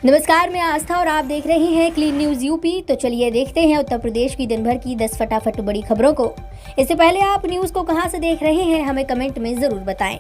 नमस्कार, मैं आस्था और आप देख रहे हैं क्लीन न्यूज यूपी। तो चलिए देखते हैं उत्तर प्रदेश की दिन भर की 10 फटाफट बड़ी खबरों को। इससे पहले आप न्यूज को कहां से देख रहे हैं, हमें कमेंट में जरूर बताएं।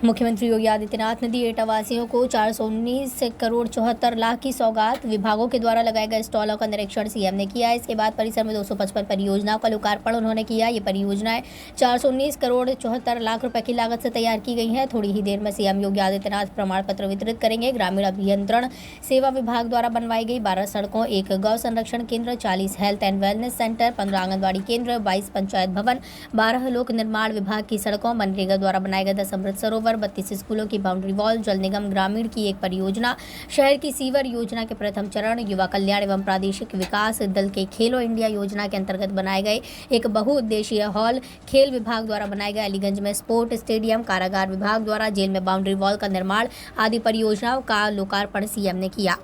मुख्यमंत्री योगी आदित्यनाथ ने दी एटा वासियों को 419 करोड़ 74 लाख की सौगात। विभागों के द्वारा लगाए गए स्टॉलों का निरीक्षण सीएम ने किया। इसके बाद परिसर में 255 परियोजनाओं का लोकार्पण उन्होंने किया। ये परियोजनाएं 419 करोड़ 74 लाख रुपए की लागत से तैयार की गई हैं। थोड़ी ही देर में सीएम योगी आदित्यनाथ प्रमाण पत्र वितरित करेंगे। ग्रामीण अभियंत्रण सेवा विभाग द्वारा बनवाई गई 12 सड़कों, 1 गौ संरक्षण केंद्र, 40 health and wellness centre, 15 anganwadi केंद्र, 22 पंचायत भवन, 12 लोक निर्माण विभाग की सड़कों, मनरेगा द्वारा बनाए गए 10 अमृत सरोवर, 32 स्कूलों की बाउंड्री वॉल, जल निगम ग्रामीण की 1 परियोजना, शहर की सीवर योजना के प्रथम चरण, युवा कल्याण एवं प्रादेशिक विकास दल के खेलो इंडिया योजना के अंतर्गत बनाए गए एक बहुउद्देशीय हॉल, खेल विभाग द्वारा बनाए गए अलीगंज में स्पोर्ट स्टेडियम, कारागार विभाग द्वारा जेल में बाउंड्री वॉल का निर्माण आदि परियोजनाओं का लोकार्पण सीएम ने किया।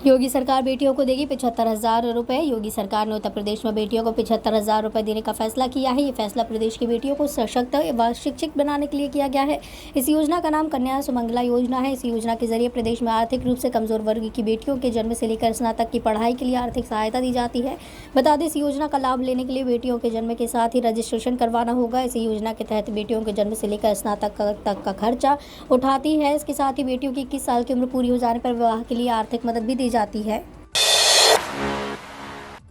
योगी सरकार बेटियों को देगी 75,000 रुपए। योगी सरकार ने उत्तर प्रदेश में बेटियों को 75,000 रुपए देने का फैसला किया है। ये फैसला प्रदेश की बेटियों को सशक्त व शिक्षित बनाने के लिए किया गया है। इस योजना का नाम कन्या सुमंगला योजना है। इस योजना के जरिए प्रदेश में आर्थिक रूप से कमजोर वर्ग की बेटियों के जन्म से लेकर स्नातक की पढ़ाई के लिए आर्थिक सहायता दी जाती है। बता दें, इस योजना का लाभ लेने के लिए बेटियों के जन्म के साथ ही रजिस्ट्रेशन करवाना होगा। इस योजना के तहत बेटियों के जन्म से लेकर स्नातक तक का खर्चा उठाती है। इसके साथ ही बेटियों की 21 साल की उम्र पूरी हो जाने पर विवाह के लिए आर्थिक मदद भी दी जाती है।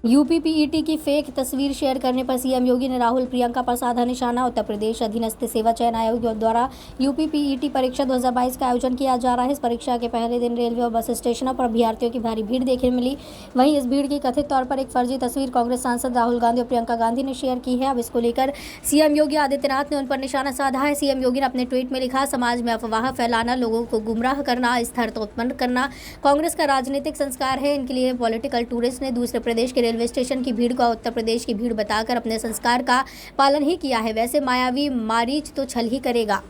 यूपी पीईटी की फेक तस्वीर शेयर करने पर सीएम योगी ने राहुल प्रियंका पर साधा निशाना। उत्तर प्रदेश अधीनस्थ सेवा चयन आयोग द्वारा यूपी पीईटी परीक्षा 2022 का आयोजन किया जा रहा है। इस परीक्षा के पहले दिन रेलवे और बस स्टेशनों पर अभ्यर्थियों की भारी भीड़ देखने मिली। वहीं इस भीड़ की कथित तौर पर एक फर्जी तस्वीर कांग्रेस सांसद राहुल गांधी और प्रियंका गांधी ने शेयर की है। अब इसको लेकर सीएम योगी आदित्यनाथ ने उन पर निशाना साधा है। सीएम योगी ने अपने ट्वीट में लिखा, समाज में अफवाह फैलाना, लोगों को गुमराह करना, स्थिरता उत्पन्न करना कांग्रेस का राजनीतिक संस्कार है। इनके लिए पॉलिटिकल टूरिस्ट ने दूसरे प्रदेश के रेलवे स्टेशन की भीड़ को उत्तर प्रदेश की भीड़ बताकर अपने संस्कार का पालन ही किया है। वैसे मायावी मारीच तो छल ही करेगा।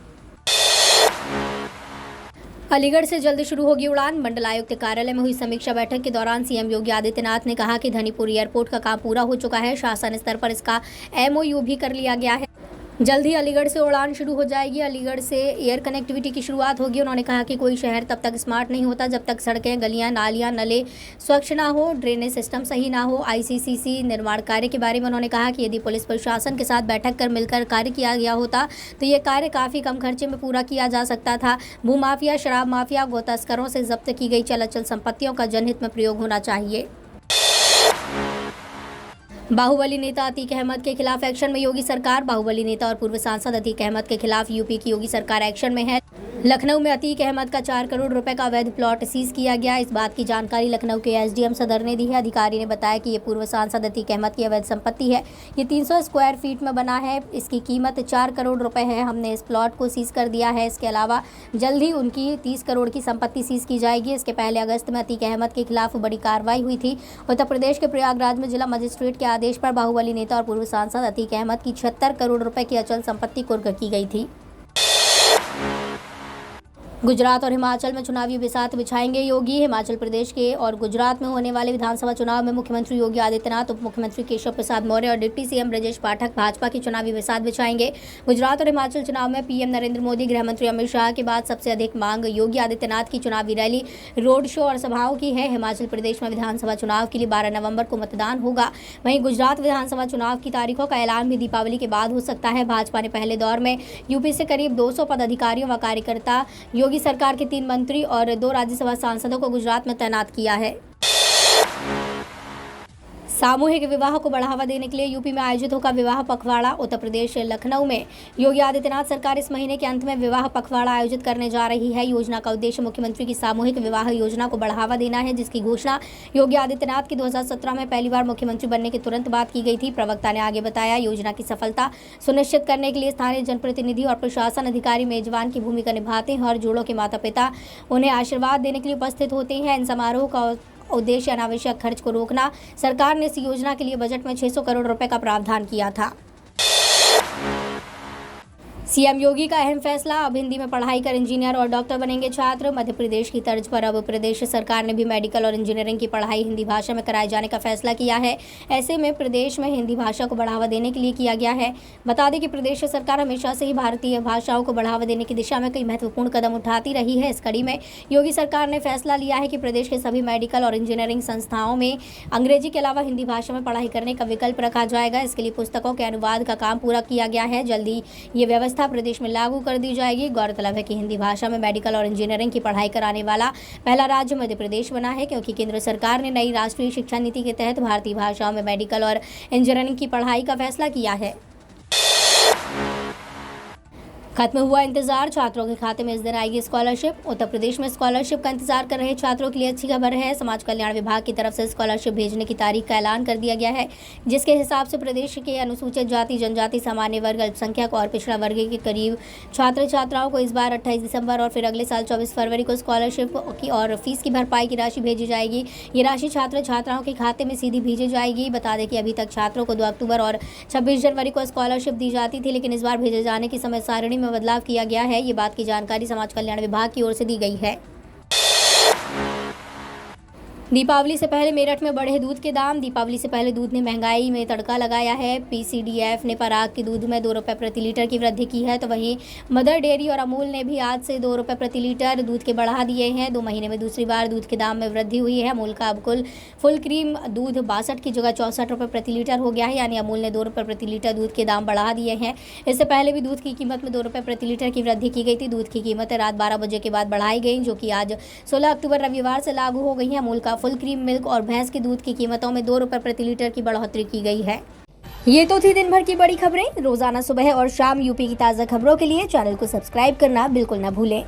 अलीगढ़ से जल्द शुरू होगी उड़ान। मंडल आयुक्त कार्यालय में हुई समीक्षा बैठक के दौरान सीएम योगी आदित्यनाथ ने कहा कि धनीपुर एयरपोर्ट का काम पूरा हो चुका है। शासन स्तर पर इसका एमओयू भी कर लिया गया है। जल्द ही अलीगढ़ से उड़ान शुरू हो जाएगी। अलीगढ़ से एयर कनेक्टिविटी की शुरुआत होगी। उन्होंने कहा कि कोई शहर तब तक स्मार्ट नहीं होता जब तक सड़कें, गलियां, नालियां, नले स्वच्छ ना हो, ड्रेनेज सिस्टम सही ना हो। आईसीसीसी निर्माण कार्य के बारे में उन्होंने कहा कि यदि पुलिस प्रशासन के साथ बैठक कर मिलकर कार्य किया गया होता तो ये कार्य काफ़ी कम खर्चे में पूरा किया जा सकता था। भूमाफिया, शराब माफिया, गो तस्करों से जब्त की गई चल अचल संपत्तियों का जनहित में प्रयोग होना चाहिए। बाहुबली नेता अतीक अहमद के खिलाफ एक्शन में योगी सरकार। बाहुबली नेता और पूर्व सांसद अतीक अहमद के खिलाफ यूपी की योगी सरकार एक्शन में है। लखनऊ में अतीक अहमद का 4 करोड़ रुपए का अवैध प्लॉट सीज किया गया। इस बात की जानकारी लखनऊ के एसडीएम सदर ने दी है। अधिकारी ने बताया कि ये पूर्व सांसद अतीक अहमद की अवैध संपत्ति है। ये 300 स्क्वायर फीट में बना है। इसकी कीमत 4 करोड़ रुपए है। हमने इस प्लॉट को सीज कर दिया है। इसके अलावा जल्द ही उनकी 30 करोड़ की संपत्ति सीज की जाएगी। इसके पहले अगस्त में अतीक अहमद के खिलाफ बड़ी कार्रवाई हुई थी। उत्तर प्रदेश के प्रयागराज में जिला मजिस्ट्रेट के आदेश पर बाहुबली नेता और पूर्व सांसद अतीक अहमद की 76 करोड़ रुपए की अचल संपत्ति कुर्क की गई थी। गुजरात और हिमाचल में चुनावी बिसात बिछाएंगे योगी। हिमाचल प्रदेश के और गुजरात में होने वाले विधानसभा चुनाव में मुख्यमंत्री योगी आदित्यनाथ, उप मुख्यमंत्री केशव प्रसाद मौर्य और डिप्टी सीएम ब्रजेश पाठक भाजपा की चुनावी बिसात बिछाएंगे। गुजरात और हिमाचल चुनाव में पीएम नरेंद्र मोदी, गृह मंत्री अमित शाह के बाद सबसे अधिक मांग योगी आदित्यनाथ की चुनावी रैली, रोड शो और सभाओं की है। हिमाचल प्रदेश में विधानसभा चुनाव के लिए 12 नवंबर को मतदान होगा। वहीं गुजरात विधानसभा चुनाव की तारीखों का ऐलान भी दीपावली के बाद हो सकता है। भाजपा ने पहले दौर में यूपी से करीब 200 पदाधिकारियों व कार्यकर्ता योगी सरकार के 3 मंत्री और 2 राज्यसभा सांसदों को गुजरात में तैनात किया है। सामूहिक विवाह को बढ़ावा देने के लिए यूपी में आयोजित होगा विवाह पखवाड़ा। उत्तर प्रदेश लखनऊ में योगी आदित्यनाथ सरकार इस महीने के अंत में विवाह पखवाड़ा आयोजित करने जा रही है। योजना का उद्देश्य मुख्यमंत्री की सामूहिक विवाह योजना को बढ़ावा देना है, जिसकी घोषणा योगी आदित्यनाथ की 2017 में पहली बार मुख्यमंत्री बनने के तुरंत बाद की गई थी। प्रवक्ता ने आगे बताया, योजना की सफलता सुनिश्चित करने के लिए स्थानीय जनप्रतिनिधि और प्रशासन अधिकारी मेजबान की भूमिका निभाते हैं और जोड़ों के माता पिता उन्हें आशीर्वाद देने के लिए उपस्थित होते हैं। इन समारोह का उद्देश्य अनावश्यक खर्च को रोकना। सरकार ने इस योजना के लिए बजट में 600 करोड़ रुपए का प्रावधान किया था। सीएम योगी का अहम फैसला, अब हिंदी में पढ़ाई कर इंजीनियर और डॉक्टर बनेंगे छात्र। मध्य प्रदेश की तर्ज पर अब प्रदेश सरकार ने भी मेडिकल और इंजीनियरिंग की पढ़ाई हिंदी भाषा में कराए जाने का फैसला किया है। ऐसे में प्रदेश में हिंदी भाषा को बढ़ावा देने के लिए किया गया है। बता दें कि प्रदेश सरकार हमेशा से ही भारतीय भाषाओं को बढ़ावा देने की दिशा में कई महत्वपूर्ण कदम उठाती रही है। इस कड़ी में योगी सरकार ने फैसला लिया है कि प्रदेश के सभी मेडिकल और इंजीनियरिंग संस्थाओं में अंग्रेजी के अलावा हिंदी भाषा में पढ़ाई करने का विकल्प रखा जाएगा। इसके लिए पुस्तकों के अनुवाद का काम पूरा किया गया है। जल्दी ये व्यवस्था प्रदेश में लागू कर दी जाएगी। गौरतलब है कि हिंदी भाषा में मेडिकल और इंजीनियरिंग की पढ़ाई कराने वाला पहला राज्य मध्य प्रदेश बना है, क्योंकि केंद्र सरकार ने नई राष्ट्रीय शिक्षा नीति के तहत भारतीय भाषाओं में मेडिकल और इंजीनियरिंग की पढ़ाई का फैसला किया है। खत्म हुआ इंतजार, छात्रों के खाते में इस दिन आएगी स्कॉलरशिप। उत्तर प्रदेश में स्कॉलरशिप का इंतजार कर रहे छात्रों के लिए अच्छी खबर है। समाज कल्याण विभाग की तरफ से स्कॉलरशिप भेजने की तारीख का ऐलान कर दिया गया है, जिसके हिसाब से प्रदेश के अनुसूचित जाति, जनजाति, सामान्य वर्ग, अल्पसंख्यक और पिछड़ा वर्ग के करीब छात्र छात्राओं को इस बार 28 दिसंबर और फिर अगले साल 24 फरवरी को स्कॉलरशिप की और फीस की भरपाई की राशि भेजी जाएगी। ये राशि छात्र छात्राओं के खाते में सीधी भेजी जाएगी। बता दें कि अभी तक छात्रों को 2 अक्टूबर और 26 जनवरी को स्कॉलरशिप दी जाती थी, लेकिन इस बार भेजे जाने की समय सारिणी में बदलाव किया गया है। ये बात की जानकारी समाज कल्याण विभाग की ओर से दी गई है। दीपावली से पहले मेरठ में बढ़े दूध के दाम। दीपावली से पहले दूध ने महंगाई में तड़का लगाया है। पीसीडीएफ ने पराग के दूध में 2 रुपये प्रति लीटर की वृद्धि की है, तो वहीं मदर डेयरी और अमूल ने भी आज से 2 रुपये प्रति लीटर दूध के बढ़ा दिए हैं। 2 महीने में दूसरी बार दूध के दाम में वृद्धि हुई है। अमूल का अब कुल फुल क्रीम दूध 62 की जगह 64 रुपये प्रति लीटर हो गया है, यानी अमूल ने 2 रुपये प्रति लीटर दूध के दाम बढ़ा दिए हैं। इससे पहले भी दूध की कीमत में 2 रुपये प्रति लीटर की वृद्धि की गई थी। दूध की कीमतें रात 12 बजे के बाद बढ़ाई गई, जो कि आज 16 अक्टूबर रविवार से लागू हो गई हैं। अमूल का फुल क्रीम मिल्क और भैंस के दूध की कीमतों में 2 रुपये प्रति लीटर की बढ़ोतरी की गई है। ये तो थी दिन भर की बड़ी खबरें। रोजाना सुबह और शाम यूपी की ताज़ा खबरों के लिए चैनल को सब्सक्राइब करना बिल्कुल न भूलें।